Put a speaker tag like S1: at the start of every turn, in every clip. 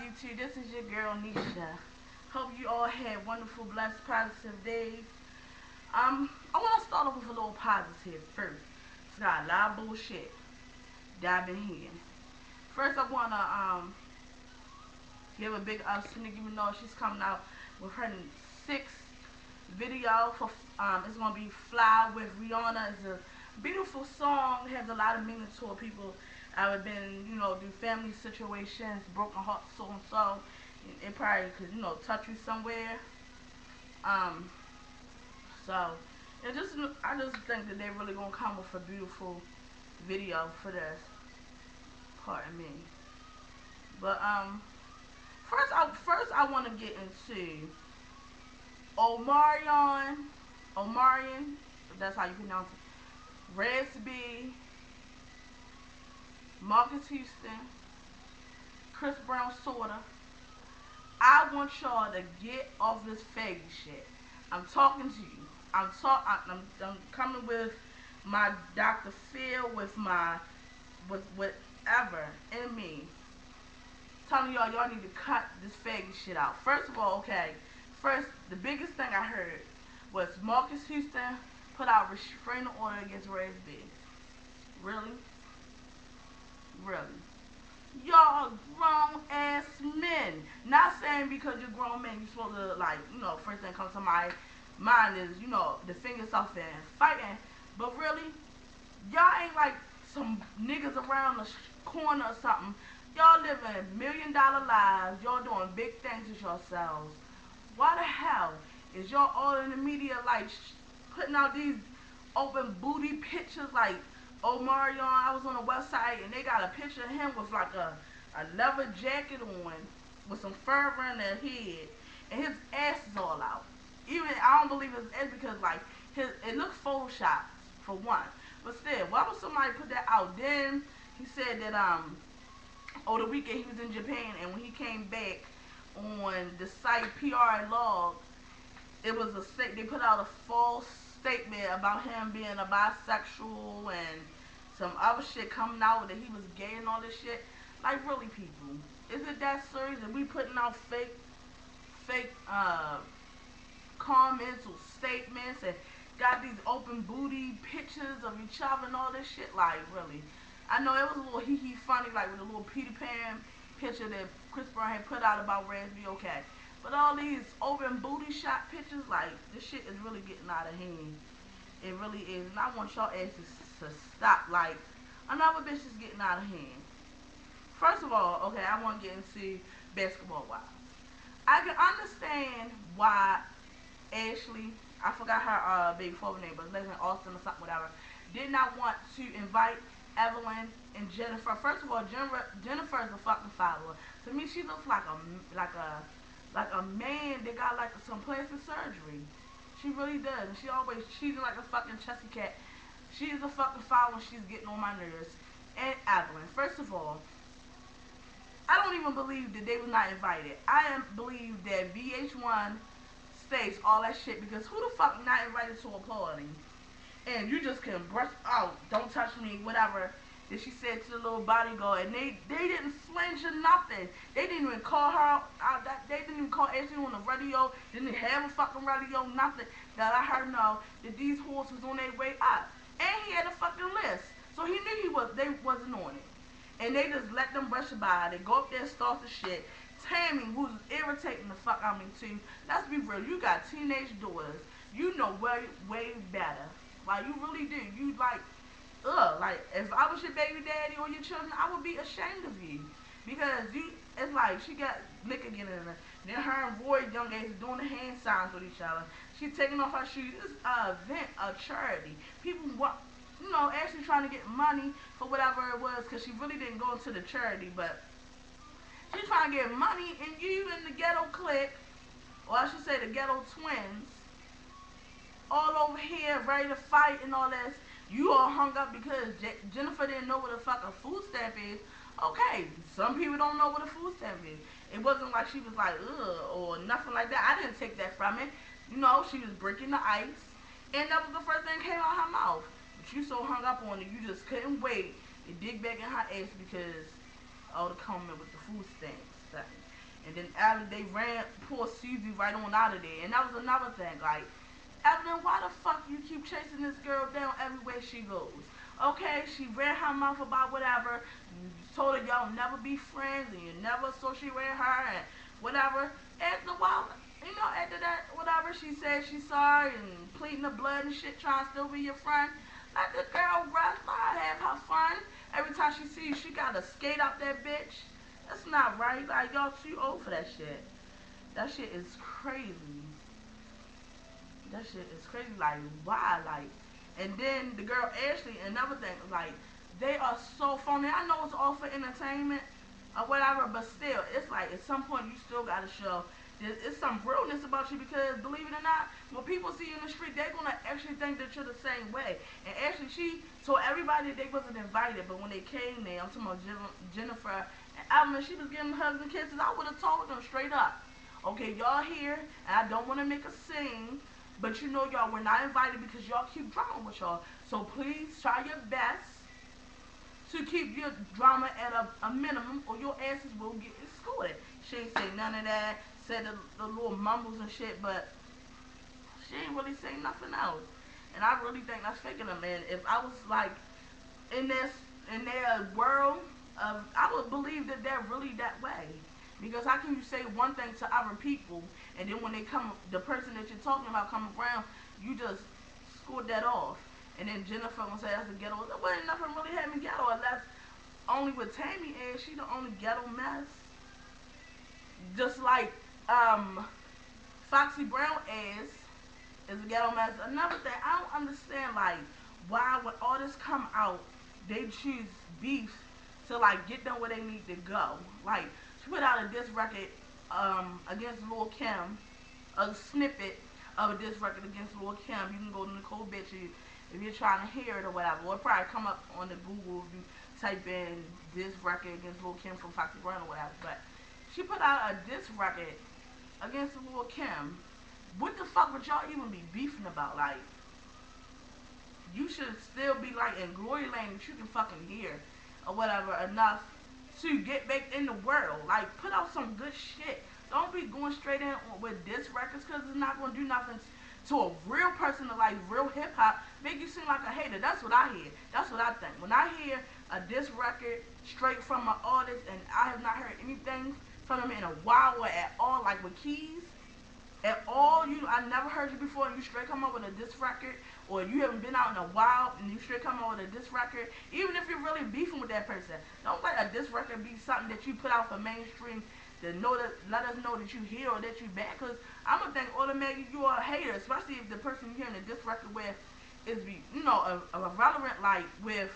S1: YouTube? This is your girl Nisha. Hope you all had wonderful, blessed, positive days. I want to start off with a little positive first. It's got a lot of bullshit that I've been hearing. First, I want to give a big ups to Nicki Minaj. She's coming out with her sixth video for it's gonna be Fly with Rihanna. It's a beautiful song. It has a lot of meaning to it. People have been, through family situations, broken hearts, so and so. It probably could, touch you somewhere. Um, so I just think that they're really gonna come with a beautiful video for this. Pardon me. But first I want to get into Omarion, if that's how you pronounce it, Resby, Marcus Houston, Chris Brown, sorta. I want y'all to get off this faggy shit. I'm talking to you. I'm coming with my Dr. Phil, with whatever in me. Telling y'all need to cut this faggy shit out. First of all, okay. First, the biggest thing I heard was Marcus Houston put out a restraining order against Ray B. Really? Really? Y'all grown ass men. Not saying because you're grown men you're supposed to, first thing comes to my mind is, the fingers off and fighting. But really, y'all ain't like some niggas around the corner or something. Y'all living $1 million lives. Y'all doing big things with yourselves. Why the hell is y'all all in the media putting out these open booty pictures like Omarion? I was on a website and they got a picture of him with like a leather jacket on with some fur around their head and his ass is all out. Even I don't believe his ass because it looks photoshopped for one. But still, why would somebody put that out? Then he said that over the weekend he was in Japan and when he came back on the site PR Log, they put out a false statement about him being a bisexual and some other shit coming out that he was gay and all this shit. Like really, people, is it that serious that we putting out fake comments or statements and got these open booty pictures of each other and all this shit? Like really, I know it was a little hee funny, like with a little Peter Pan picture that Chris Brown had put out about Raspy, okay. But all these open booty shot pictures, like, this shit is really getting out of hand. It really is. And I want y'all asses to stop. Like, another bitch is getting out of hand. First of all, okay, I want to get into Basketballwives. I can understand why Ashley, I forgot her baby father name, but it's like Austin or something, whatever, did not want to invite Evelyn and Jennifer. First of all, Jennifer is a fucking follower. To me, she looks like a man that got like some plastic surgery. She really does. And she always cheating like a fucking chessy cat. She is a fucking follower. She's getting on my nerves. And Evelyn, first of all, I don't even believe that they was not invited. I believe that VH1 states all that shit because who the fuck not invited to a party? And you just can brush out, don't touch me, whatever that she said to the little bodyguard, and they didn't flinch or nothing. They didn't even call her out. They didn't even call Ashley on the radio. Didn't have a fucking radio, nothing. That I heard know that these horses was on their way up, and he had a fucking list, so he knew they wasn't on it. And they just let them brush by. They go up there and start the shit. Tammy, who's irritating the fuck out of me too. Let's be real. You got teenage daughters. You know way better. Like, you really do. You, like, if I was your baby daddy or your children, I would be ashamed of you. Because it's like, she got liquor getting in her. Then her and Roy, young age, doing the hand signs with each other. She taking off her shoes. This is an event, a charity. People, actually trying to get money for whatever it was, because she really didn't go into the charity, but she's trying to get money, and you and the ghetto clique, or I should say the ghetto twins, all over here ready to fight and all this. You all hung up because Jennifer didn't know what a fucking food stamp is. Okay, some people don't know what a food stamp is. It wasn't like she was like, ugh, or nothing like that. I didn't take that from it. She was breaking the ice, and that was the first thing that came out of her mouth. But you so hung up on it, you just couldn't wait to dig back in her ass because all the comment with the food stamps thing. And then Allie, they ran poor Susie right on out of there. And that was another thing. Like, Evelyn, why the fuck you keep chasing this girl down everywhere she goes? Okay, she ran her mouth about whatever. You told her y'all never be friends and you never associate with her and whatever. After a while, you know, after that, whatever, she said she's sorry and pleading the blood and shit, trying to still be your friend. Let the girl rest, let her have her fun. Every time she sees you, she gotta skate out that bitch. That's not right. Like, y'all too old for that shit. That shit is crazy. That shit is crazy. Like, why? Like, and then the girl Ashley, another thing, like, they are so phony. I know it's all for entertainment or whatever, but still, it's like at some point you still gotta show it's some realness about you, because believe it or not, when people see you in the street, they're gonna actually think that you're the same way. And actually, she told everybody that they wasn't invited, but when they came there, I'm talking about Jennifer and Alvin, she was giving hugs and kisses. I would have told them straight up, okay, y'all here, and I don't want to make a scene, but you know y'all were not invited because y'all keep drama with y'all. So please try your best to keep your drama at a minimum, or your asses will get escorted. She ain't say none of that. Said the little mumbles and shit, but she ain't really say nothing else. And I really think that's faking them, man. If I was like in their world, I would believe that they're really that way. Because how can you say one thing to other people, and then when they come, the person that you're talking about come around, you just scored that off. And then Jennifer gonna say that's a ghetto. Well, ain't nothing really having ghetto, unless only with Tammy is. She the only ghetto mess. Just like Foxy Brown is a ghetto mess. Another thing, I don't understand, like, why when all this come out, they choose beef to like get them where they need to go. Like, she put out a diss record against Lil Kim, a snippet of a diss record against Lil Kim. You can go to Nicole Bitch if you're trying to hear it or whatever. Or it'll probably come up on the Google if you type in diss record against Lil Kim from Foxy Brown or whatever. But she put out a diss record against Lil Kim. What the fuck would y'all even be beefing about? Like, you should still be like in glory lane that you can fucking hear or whatever enough to get back in the world. Like, put out some good shit. Don't be going straight in with diss records, because it's not going to do nothing to a real person that likes real hip hop. Make you seem like a hater. That's what I hear. That's what I think. When I hear a diss record straight from an artist and I have not heard anything from him in a while or at all, like with Keys, at all, I never heard you before, and you straight come up with a diss record, or you haven't been out in a while and you straight come up with a diss record, even if you're really beefing with that person, don't let a diss record be something that you put out for mainstream to know that, let us know that you here or that you back, because I'm gonna think automatically you are a hater, especially if the person you're hearing a diss record with is a relevant, like with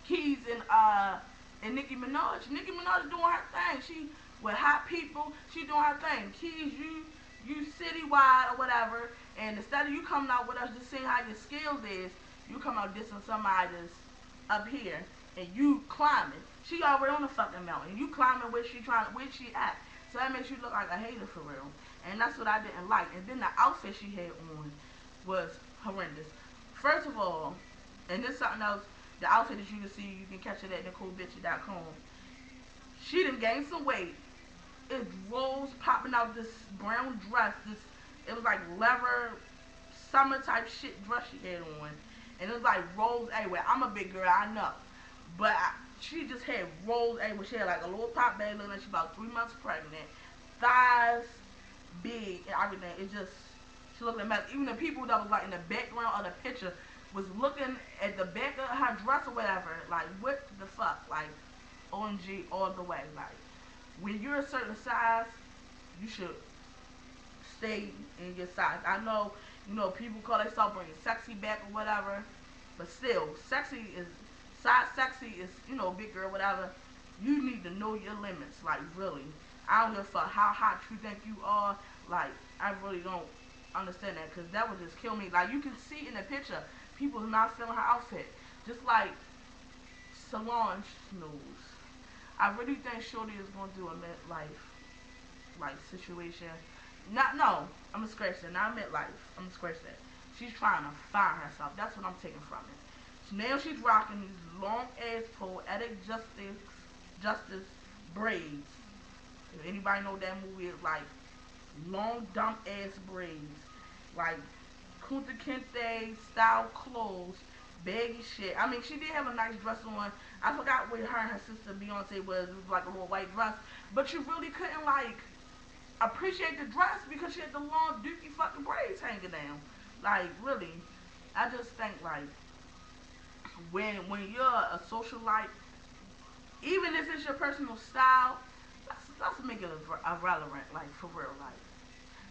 S1: Keys and Nicki Minaj. Nicki Minaj is doing her thing. She with hot people. She doing her thing. Keys, you citywide or whatever. And instead of you coming out with us just seeing how your skills is, you come out dissing somebody that's up here and you climbing. She already on the fucking mountain. You climbing where she at. So that makes you look like a hater for real. And that's what I didn't like. And then the outfit she had on was horrendous. First of all, and this is something else. The outfit that you can see, you can catch it at NicoleBitchy.com. She done gained some weight. It's rolls popping out this brown dress. It was like leather, summer type shit dress she had on. And it was like rolls everywhere. I'm a big girl, I know. But she just had rolls everywhere. She had like a little pop bag looking like she about 3 months pregnant. Thighs big and everything. It just, she looked like a mess. Even the people that was like in the background of the picture was looking at the back of her dress or whatever, like, what the fuck? Like, OMG all the way. Like, when you're a certain size, you should stay in your size. I know, people call themselves bringing sexy back or whatever, but still, size sexy is, big girl, whatever. You need to know your limits, like, really. I don't give a fuck how hot you think you are. Like, I really don't understand that, because that would just kill me. Like, you can see in the picture, people are not feeling her outfit. Just like Solange knows. I really think Shorty is going to do a midlife, like, situation. No, I'm going to scratch that. Not midlife. I'm going to scratch that. She's trying to find herself. That's what I'm taking from it. Now she's rocking these long-ass poetic justice braids. If anybody know that movie, it's like long dumb ass braids, like Kunta Kinte style clothes, baggy shit. I mean, she did have a nice dress on. I forgot what her and her sister Beyonce was. It was like a little white dress, but you really couldn't like appreciate the dress because she had the long dookie fucking braids hanging down. Like really, I just think like when you're a socialite, even if it's your personal style, let's make it irrelevant. Like for real, like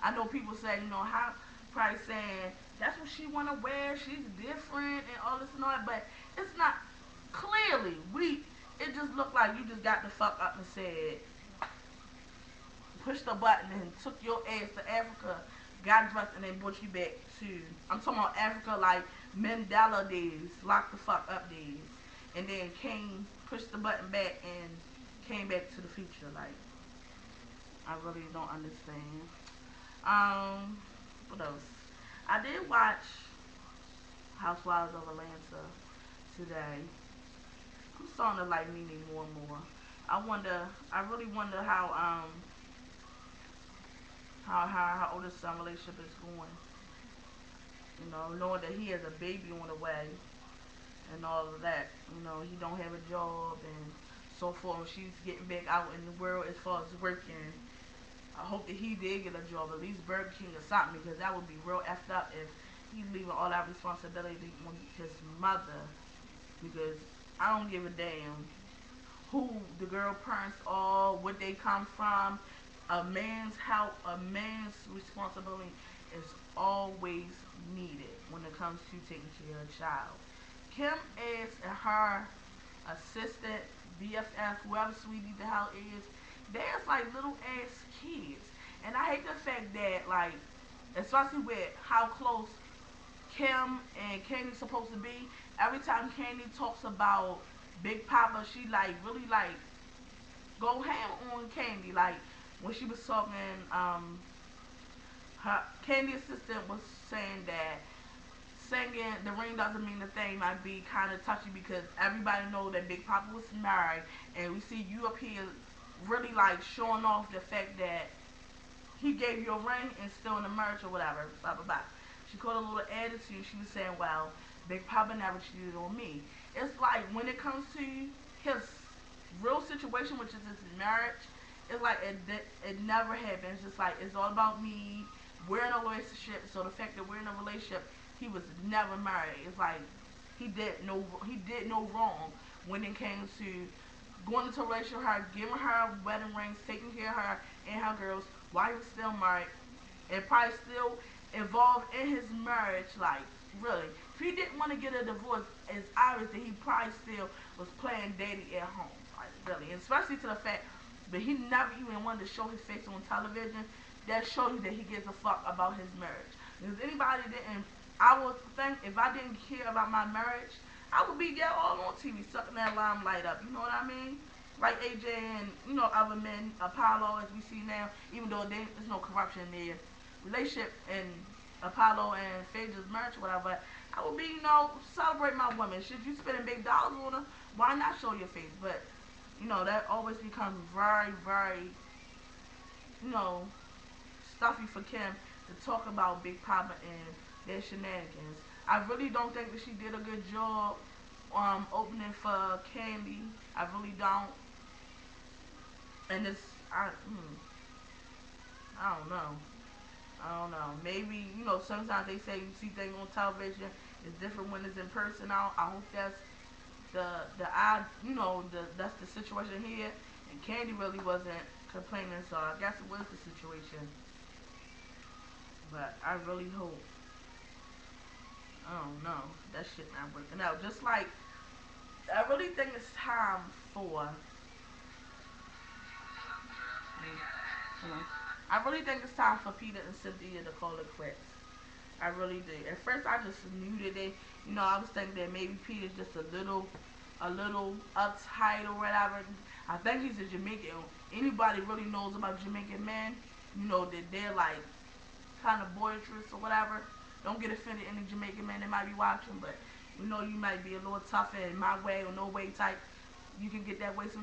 S1: I know people say, you know, how probably saying that's what she wanna wear, she's different and all this and all that, but it's not clearly it just looked like you just got the fuck up and said push the button and took your ass to Africa, got dressed and then brought you back to I'm talking about Africa like Mandela days, lock the fuck up days. And then came pushed the button back and came back to the future. Like I really don't understand. What else? I did watch Housewives of Atlanta today. I'm starting to like Nene more and more. I really wonder how her oldest son relationship is going. You know, knowing that he has a baby on the way and all of that. You know, he don't have a job and so forth. She's getting back out in the world as far as working. I hope that he did get a job, at least Burger King or something, because that would be real effed up if he's leaving all that responsibility on his mother. Because I don't give a damn who the girl parents are, what they come from. A man's help, a man's responsibility is always needed when it comes to taking care of a child. Kim asked her assistant, BFF, whoever Sweetie the hell is, there's like little ass kids. And I hate the fact that like, especially with how close Kim and Candy's supposed to be, every time Candy talks about Big Papa, she like really like go ham on Candy. Like when she was talking, her Candy assistant was saying that singing the ring doesn't mean a thing might be kind of touchy because everybody know that Big Papa was married, and we see you up here really like showing off the fact that he gave you a ring and still in the marriage or whatever, blah blah blah. She called a little attitude. She was saying, well, Big Papa never cheated on me. It's like when it comes to his real situation, which is his marriage, it's like it never happened. It's just like it's all about me. We're in a relationship, so the fact that we're in a relationship, he was never married. It's like he did no wrong when it came to going into a relationship with her, giving her wedding rings, taking care of her and her girls while he was still married, and probably still involved in his marriage. Like really, if he didn't want to get a divorce, it's obvious that he probably still was playing daddy at home. Like really, and especially to the fact that he never even wanted to show his face on television. That shows you that he gives a fuck about his marriage. If anybody didn't, I would think if I didn't care about my marriage, I would be all on TV sucking that limelight up. You know what I mean? Like AJ and other men, Apollo as we see now. Even though there's no corruption in their relationship and Apollo and Phaedra's marriage, or whatever. I would be celebrate my woman. Should you spending big dollars on her? Why not show your face? But that always becomes very, very stuffy for Kim to talk about Big Papa and their shenanigans. I really don't think that she did a good job opening for Candy. I really don't. And I don't know. I don't know. Maybe, sometimes they say you see things on television, it's different when it's in person. I hope that's that's the situation here. And Candy really wasn't complaining, so I guess it was the situation. But I really hope. I don't know. That shit not working out. Just like, I really think it's time for. I really think it's time for Peter and Cynthia to call it quits. I really did. At first, I just knew that I was thinking that maybe Peter's just a little uptight or whatever. I think he's a Jamaican. Anybody really knows about Jamaican men, that they're like kind of boisterous or whatever. Don't get offended, any Jamaican men that might be watching, but you might be a little tougher in my way or no way type. You can get that way sometimes.